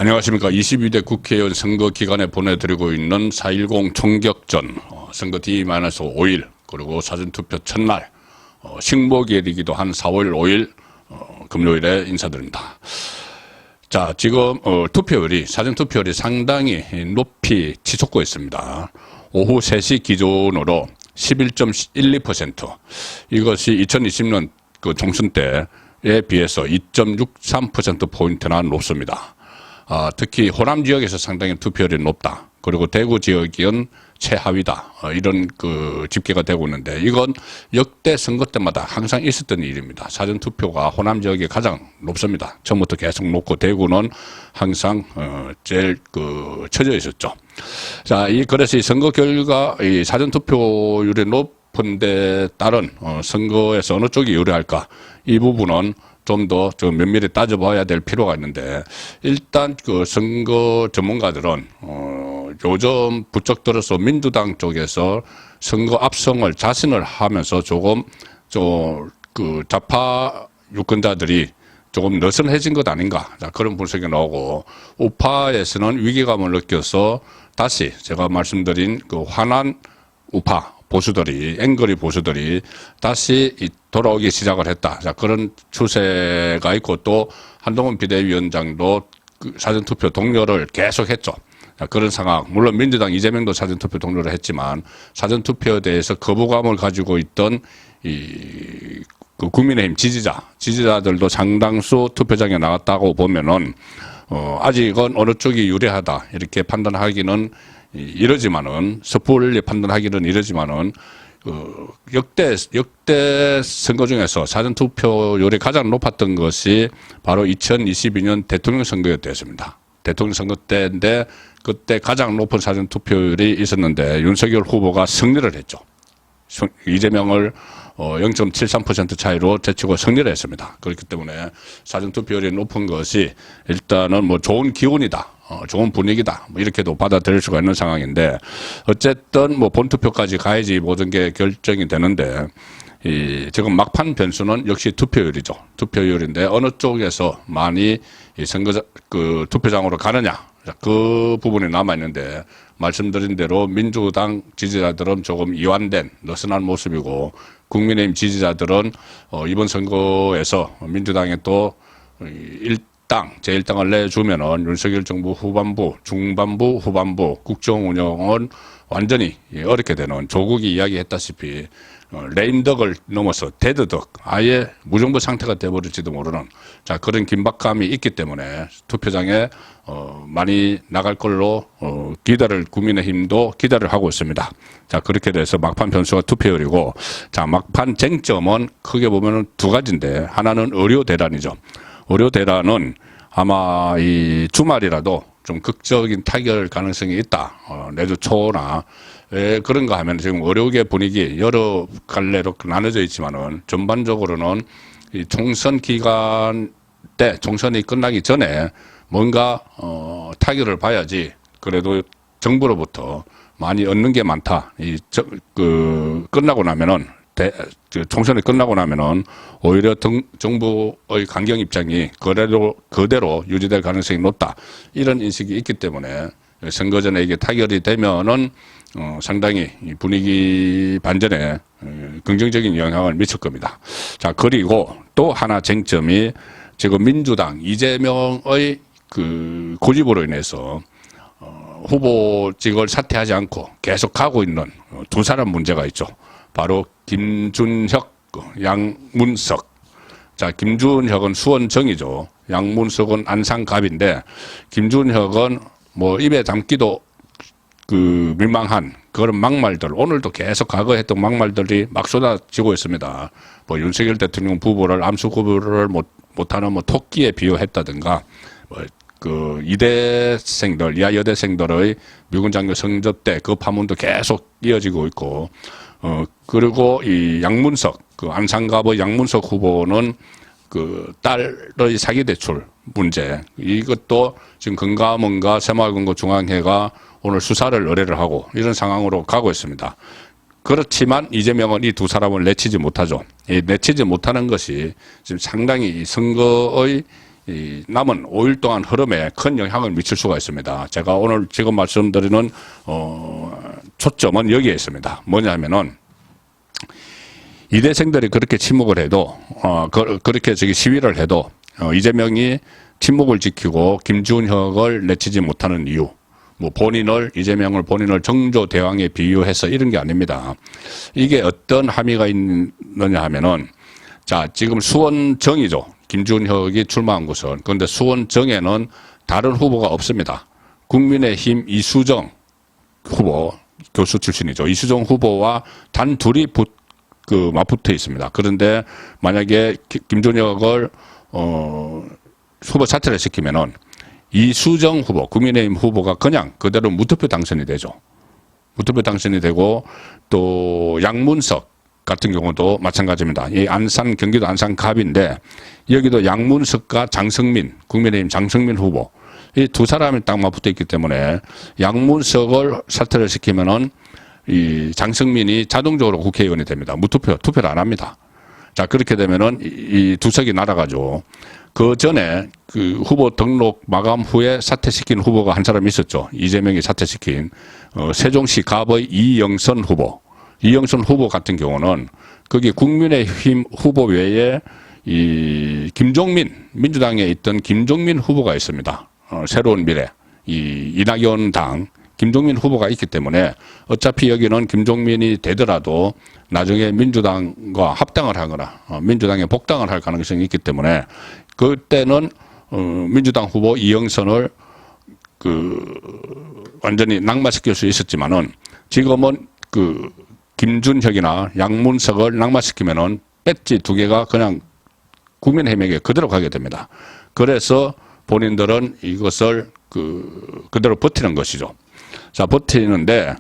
안녕하십니까. 22대 국회의원 선거 기간에 보내드리고 있는 4.10 총격전 선거 D-5일 그리고 사전투표 첫날 식목일이기도 한 4월 5일 금요일에 인사드립니다. 자, 지금 투표율이 사전투표율이 상당히 높이 치솟고 있습니다. 오후 3시 기준으로 11.12%, 이것이 2020년 그 총선 때에 비해서 2.63%포인트나 높습니다. 특히 호남 지역에서 상당히 투표율이 높다. 그리고 대구 지역은 최하위다. 이런 그 집계가 되고 있는데, 이건 역대 선거 때마다 항상 있었던 일입니다. 사전투표가 호남 지역이 가장 높습니다. 처음부터 계속 높고, 대구는 항상 제일 처져 있었죠. 자, 그래서 이 선거 결과, 이 사전투표율이 높은 데 따른 선거에서 어느 쪽이 유리할까? 이 부분은 좀 더 면밀히 따져봐야 될 필요가 있는데, 일단 그 선거 전문가들은 요즘 부쩍 들어서 민주당 쪽에서 선거 압승을 자신을 하면서 조금 그 좌파 유권자들이 조금 느슨해진 것 아닌가, 자, 그런 분석이 나오고, 우파에서는 위기감을 느껴서 다시 제가 말씀드린 그 환한 우파 보수들이, 앵그리 보수들이 다시 돌아오기 시작을 했다. 자, 그런 추세가 있고, 또 한동훈 비대위원장도 그 사전투표 동료를 계속했죠. 자, 그런 상황. 물론 민주당 이재명도 사전투표 동료를 했지만, 사전투표에 대해서 거부감을 가지고 있던 그 국민의힘 지지자들도 상당수 투표장에 나갔다고 보면은 아직은 어느 쪽이 유리하다 이렇게 판단하기는 이러지만은, 섣불리 판단하기는 이러지만은, 역대 선거 중에서 사전투표율이 가장 높았던 것이 바로 2022년 대통령 선거였습니다. 대통령 선거 때인데, 그때 가장 높은 사전투표율이 있었는데, 윤석열 후보가 승리를 했죠. 이재명을 0.73% 차이로 제치고 승리를 했습니다. 그렇기 때문에 사전투표율이 높은 것이 일단은 뭐 좋은 기운이다, 좋은 분위기다, 뭐 이렇게도 받아들일 수가 있는 상황인데, 어쨌든 뭐 본투표까지 가야지 모든 게 결정이 되는데, 지금 막판 변수는 역시 투표율이죠. 투표율인데 어느 쪽에서 많이 그 투표장으로 가느냐, 그 부분이 남아 있는데, 말씀드린 대로 민주당 지지자들은 조금 이완된 느슨한 모습이고, 국민의힘 지지자들은 이번 선거에서 민주당에 또 제1당을 내주면은 윤석열 정부 후반부, 중반부, 후반부 국정 운영은 완전히 어렵게 되는, 조국이 이야기했다시피 레임덕을 넘어서 데드덕, 아예 무정부 상태가 되어버릴지도 모르는, 자, 그런 긴박감이 있기 때문에 투표장에 많이 나갈 걸로 국민의힘도 기대를 하고 있습니다. 자, 그렇게 돼서 막판 변수가 투표율이고, 자, 막판 쟁점은 크게 보면은 두 가지인데, 하나는 의료 대란이죠. 의료 대란은 아마 이 주말이라도 좀 극적인 타결 가능성이 있다. 내주 초나. 왜 그런가 하면, 지금 의료계 분위기 여러 갈래로 나눠져 있지만은, 전반적으로는 이 총선 기간 때, 총선이 끝나기 전에 뭔가 타결을 봐야지 그래도 정부로부터 많이 얻는 게 많다. 끝나고 나면은, 총선이 끝나고 나면은 오히려 정부의 강경 입장이 그대로 유지될 가능성이 높다. 이런 인식이 있기 때문에 선거 전에 이게 타결이 되면은 상당히 분위기 반전에 긍정적인 영향을 미칠 겁니다. 자, 그리고 또 하나 쟁점이, 지금 민주당 이재명의 그 고집으로 인해서 후보직을 사퇴하지 않고 계속 가고 있는 두 사람 문제가 있죠. 바로 김준혁, 양문석. 자, 김준혁은 수원정이죠. 양문석은 안상갑인데, 김준혁은 뭐 입에 담기도 민망한 그런 막말들, 오늘도 계속 과거에 했던 막말들이 막 쏟아지고 있습니다. 뭐 윤석열 대통령 부부를 암수 구별을 못하는 뭐 토끼에 비유했다든가, 이대생들, 이하 여대생들의 미군 장교 성접 때 그 파문도 계속 이어지고 있고, 그리고 이 양문석, 안상갑의 양문석 후보는 그 딸의 사기대출 문제, 이것도 지금 금감원과 새마을금고중앙회가 오늘 수사를 의뢰를 하고 이런 상황으로 가고 있습니다. 그렇지만 이재명은 이 두 사람을 내치지 못하죠. 이 내치지 못하는 것이 지금 상당히 이 선거의 이 남은 5일 동안 흐름에 큰 영향을 미칠 수가 있습니다. 제가 오늘 지금 말씀드리는 초점은 여기에 있습니다. 뭐냐면은 이대생들이 그렇게 침묵을 해도 그렇게 시위를 해도 이재명이 침묵을 지키고 김준혁을 내치지 못하는 이유, 뭐 이재명을 본인을 정조 대왕에 비유해서 이런 게 아닙니다. 이게 어떤 함의가 있느냐 하면은, 자, 지금 수원정이죠. 김준혁이 출마한 곳은. 그런데 수원정에는 다른 후보가 없습니다. 국민의힘 이수정 후보, 교수 출신이죠. 이수정 후보와 단 둘이 맞붙어 있습니다. 그런데 만약에 김준혁을 후보 사퇴를 시키면은 이수정 후보, 국민의힘 후보가 그냥 그대로 무투표 당선이 되죠. 무투표 당선이 되고, 또 양문석 같은 경우도 마찬가지입니다. 이 경기도 안산갑인데 여기도 양문석과 장성민, 국민의힘 장성민 후보, 이 두 사람이 딱 맞붙어 있기 때문에 양문석을 사퇴를 시키면은 이 장성민이 자동적으로 국회의원이 됩니다. 투표를 안 합니다. 자, 그렇게 되면은 이 두 석이 날아가죠. 그 전에 그 후보 등록 마감 후에 사퇴시킨 후보가 한 사람 있었죠. 이재명이 사퇴시킨 세종시 갑의 이영선 후보. 이영선 후보 같은 경우는 거기 국민의힘 후보 외에 이 민주당에 있던 김종민 후보가 있습니다. 새로운 미래, 이 이낙연 당 김종민 후보가 있기 때문에 어차피 여기는 김종민이 되더라도 나중에 민주당과 합당을 하거나 민주당에 복당을 할 가능성이 있기 때문에 그때는 민주당 후보 이영선을 완전히 낙마시킬 수 있었지만은 지금은 김준혁이나 양문석을 낙마시키면은 배지 두 개가 그냥 국민의힘에게 그대로 가게 됩니다. 그래서 본인들은 이것을 그대로 버티는 것이죠. 자, 버티는데,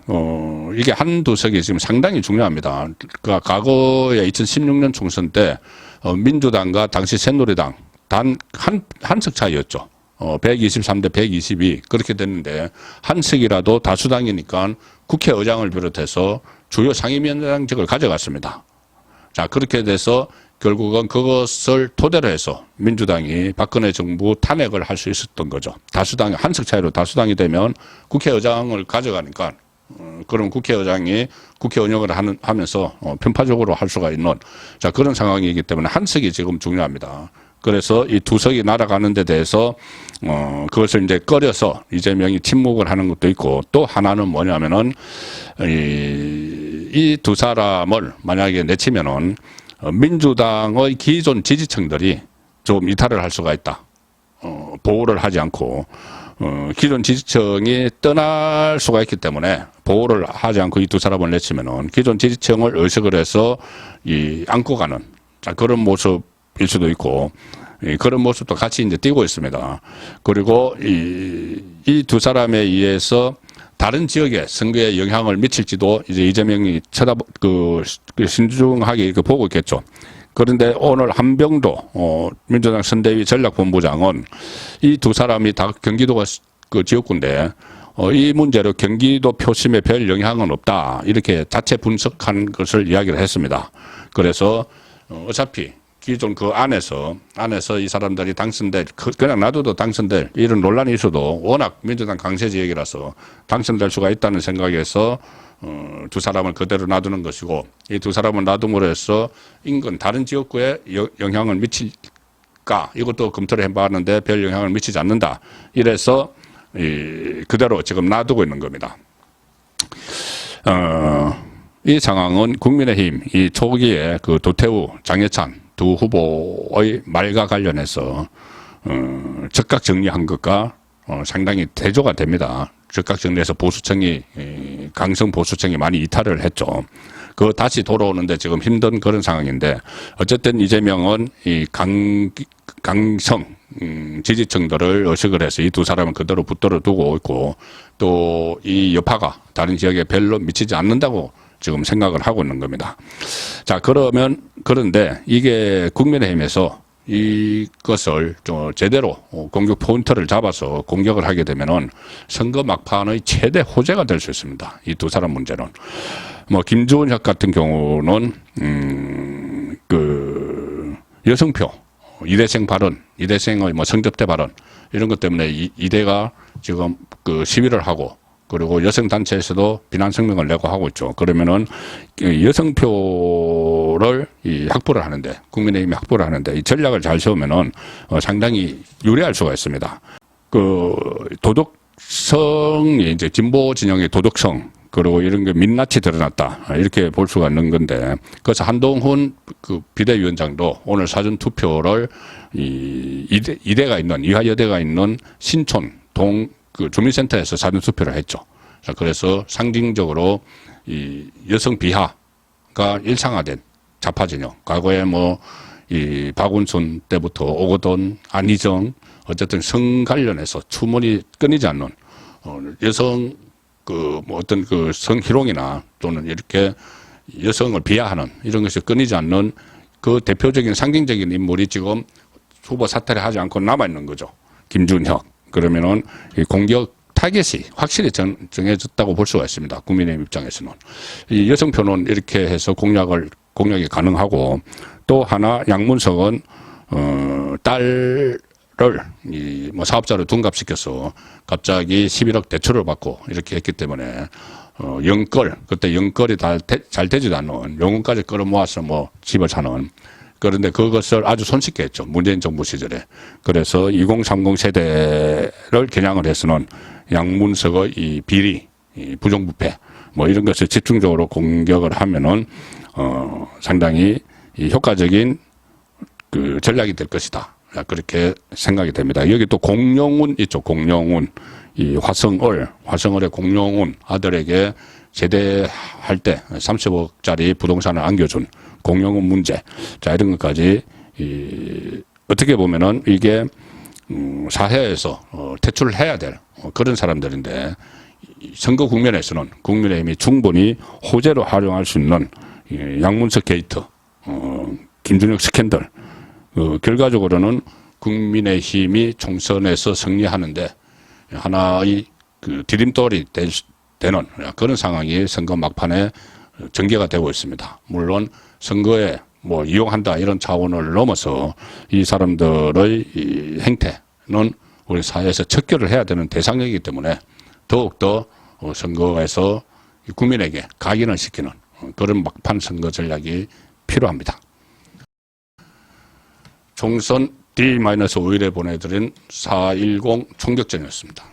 이게 한두 석이 지금 상당히 중요합니다. 그러니까 과거에 2016년 총선 때, 민주당과 당시 새누리당 단 한 석 차이였죠. 123대 122. 그렇게 됐는데, 한 석이라도 다수당이니까 국회의장을 비롯해서 주요 상임위원장직을 가져갔습니다. 자, 그렇게 돼서 결국은 그것을 토대로 해서 민주당이 박근혜 정부 탄핵을 할 수 있었던 거죠. 한 석 차이로 다수당이 되면 국회의장을 가져가니까 그럼 국회의장이 국회 운영을 하면서 편파적으로 할 수가 있는, 자, 그런 상황이기 때문에 한 석이 지금 중요합니다. 그래서 이 두 석이 날아가는 데 대해서 그것을 이제 꺼려서 이재명이 침묵을 하는 것도 있고, 또 하나는 뭐냐면은 이 두 사람을 만약에 내치면은 민주당의 기존 지지층들이 좀 이탈을 할 수가 있다. 보호를 하지 않고 기존 지지층이 떠날 수가 있기 때문에 보호를 하지 않고 이 두 사람을 내치면은 기존 지지층을 의식을 해서 안고 가는, 자, 그런 모습일 수도 있고, 그런 모습도 같이 이제 띄고 있습니다. 그리고 이 두 사람에 의해서 다른 지역에 선거에 영향을 미칠지도 이제 이재명이 신중하게 이렇게 보고 있겠죠. 그런데 오늘 한병도 민주당 선대위 전략본부장은 이 두 사람이 다 경기도가 지역구인데 이 문제로 경기도 표심에 별 영향은 없다, 이렇게 자체 분석한 것을 이야기를 했습니다. 그래서 어차피 기존 안에서 이 사람들이 그냥 놔둬도 당선될 이런 논란이 있어도 워낙 민주당 강세 지역이라서 당선될 수가 있다는 생각에서 두 사람을 그대로 놔두는 것이고, 이 두 사람을 놔둠으로 해서 인근 다른 지역구에 영향을 미칠까, 이것도 검토를 해봤는데 별 영향을 미치지 않는다. 이래서 그대로 지금 놔두고 있는 겁니다. 이 상황은 국민의힘 이 초기에 도태우, 장해찬 두 후보의 말과 관련해서 즉각 정리한 것과 상당히 대조가 됩니다. 즉각 정리해서 강성 보수층이 많이 이탈을 했죠. 다시 돌아오는데 지금 힘든 그런 상황인데, 어쨌든 이재명은 이 강성 지지층들을 의식을 해서 이 두 사람을 그대로 붙들어 두고 있고, 또 이 여파가 다른 지역에 별로 미치지 않는다고 지금 생각을 하고 있는 겁니다. 자, 그런데 이게 국민의힘에서 이것을 좀 제대로 공격 포인트를 잡아서 공격을 하게 되면은 선거 막판의 최대 호재가 될 수 있습니다. 이 두 사람 문제는. 김준혁 같은 경우는 여성표, 이대생 발언, 이대생의 뭐 성접대 발언 이런 것 때문에 이대가 지금 그 시위를 하고 그리고 여성단체에서도 비난 성명을 내고 하고 있죠. 그러면은 여성표를 확보를 하는데, 국민의힘이 확보를 하는데 이 전략을 잘 세우면은 상당히 유리할 수가 있습니다. 그 도덕성이 이제 진보 진영의 도덕성 그리고 이런 게 민낯이 드러났다 이렇게 볼 수가 있는 건데, 그래서 한동훈 그 비대위원장도 오늘 사전 투표를 이대가 있는 이화여대가 있는 신촌 그 주민센터에서 사전 투표를 했죠. 자, 그래서 상징적으로 이 여성 비하가 일상화된 좌파 진영, 과거에 뭐 이 박운순 때부터 오거돈, 안희정, 어쨌든 성 관련해서 추문이 끊이지 않는 여성 그 뭐 어떤 그 성희롱이나 또는 이렇게 여성을 비하하는 이런 것이 끊이지 않는 그 대표적인 상징적인 인물이 지금 후보 사퇴를 하지 않고 남아 있는 거죠. 김준혁. 그러면은 이 공격 타겟이 확실히 정해졌다고 볼 수가 있습니다. 국민의힘 입장에서는. 이 여성표는 이렇게 해서 공략이 가능하고, 또 하나 양문석은 딸을 뭐 사업자로 둔갑시켜서 갑자기 11억 대출을 받고 이렇게 했기 때문에 그때 영끌이 잘 되지도 않는 영혼까지 끌어모아서 뭐 집을 사는, 그런데 그것을 아주 손쉽게 했죠. 문재인 정부 시절에. 그래서 2030 세대를 겨냥을 해서는 양문석의 이 비리, 이 부정부패, 뭐 이런 것을 집중적으로 공격을 하면은, 상당히 이 효과적인 그 전략이 될 것이다. 그렇게 생각이 됩니다. 여기 또 공룡운 있죠. 공룡운. 이 화성을의 공룡운 아들에게 제대할 때 30억짜리 부동산을 안겨준 공룡운 문제. 자, 이런 것까지, 어떻게 보면은 이게, 사회에서, 퇴출을 해야 될 그런 사람들인데, 선거 국면에서는 국민의힘이 충분히 호재로 활용할 수 있는 양문석 게이트, 김준혁 스캔들, 결과적으로는 국민의힘이 총선에서 승리하는데 하나의 그 디딤돌이 되는 그런 상황이 선거 막판에 전개가 되고 있습니다. 물론 선거에 뭐 이용한다 이런 차원을 넘어서 이 사람들의 이 행태는 우리 사회에서 척결을 해야 되는 대상이기 때문에 더욱더 선거에서 국민에게 각인을 시키는 그런 막판 선거 전략이 필요합니다. 총선 D-5일에 보내드린 4.10 총격전이었습니다.